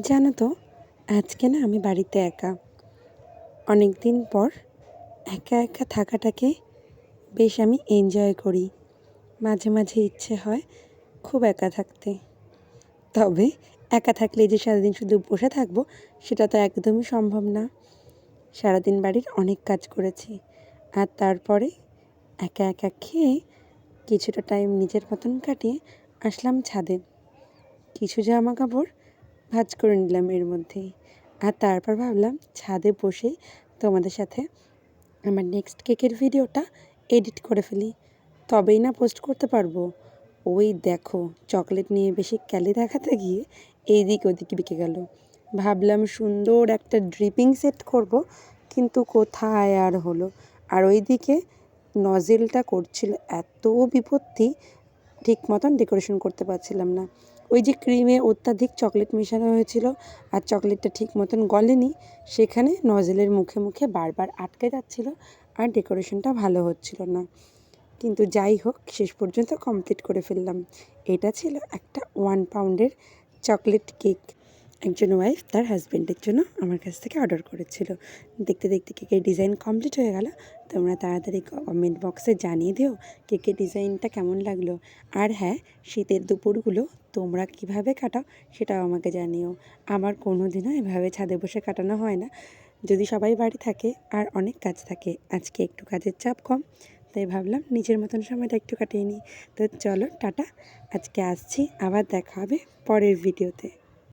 জানো তো, আজকে না আমি বাড়িতে একা। অনেক দিন পর একা একা থাকাটাকে বেশ আমি এনজয় করি। মাঝে মাঝে ইচ্ছে হয় খুব একা থাকতে। তবে একা থাকলে যে সারাদিন শুধু বসে থাকবো সেটা তো একদমই সম্ভব না। সারাদিন বাড়ির অনেক কাজ করেছি, আর তারপরে একা একা খেয়ে কিছুটা টাইম নিজের মতন কাটিয়ে আসলাম ছাদে। কিছু জামা কাপড় ভাঁজ করে নিলাম এর মধ্যেই। আর তারপর ভাবলাম ছাদে বসেই তোমাদের সাথে আমার নেক্সট কেকের ভিডিওটা এডিট করে ফেলি, তবেই না পোস্ট করতে পারবো। ওই দেখো, চকলেট নিয়ে বেশি ক্যালি দেখাতে গিয়ে এইদিক ওদিক বিকে গেল। ভাবলাম সুন্দর একটা ড্রিপিং সেট করব, কিন্তু কোথায় আর হলো। আর ওইদিকে নজেলটা করছিল এত বিপত্তি, ঠিক মতন ডেকোরেশন করতে পারছিলাম না। ওই যে ক্রিমে অত্যাধিক চকলেট মেশানো হয়েছিল আর চকলেটটা ঠিক মতন গলেনি, সেখানে নজেলের মুখে মুখে বারবার আটকে যাচ্ছিল আর ডেকোরেশনটা ভালো হচ্ছিল না। কিন্তু যাই হোক, শেষ পর্যন্ত কমপ্লিট করে ফেললাম। এটা ছিল একটা 1 পাউন্ডের চকলেট কেক। একজন ওয়াইফ তার হাজব্যান্ডের জন্য আমার কাছ থেকে অর্ডার করেছিল। দেখতে দেখতে কেকের ডিজাইন কমপ্লিট হয়ে গেল। তোমরা তাড়াতাড়ি কমেন্ট বক্সে জানিয়ে দিও কেকের ডিজাইনটা কেমন লাগলো। আর হ্যাঁ, শীতের দুপুরগুলো তোমরা কিভাবে কাটাও সেটাও আমাকে জানিও। আমার কোনো দিনও এভাবে ছাদে বসে কাটানো হয় না, যদি সবাই বাড়ি থাকে আর অনেক কাজ থাকে। আজকে একটু কাজের চাপ কম, তাই ভাবলাম নিজের মতন সময়টা একটু কাটিয়ে নিই। তো চলো টাটা, আজকে আসছি, আবার দেখা হবে পরের ভিডিওতে।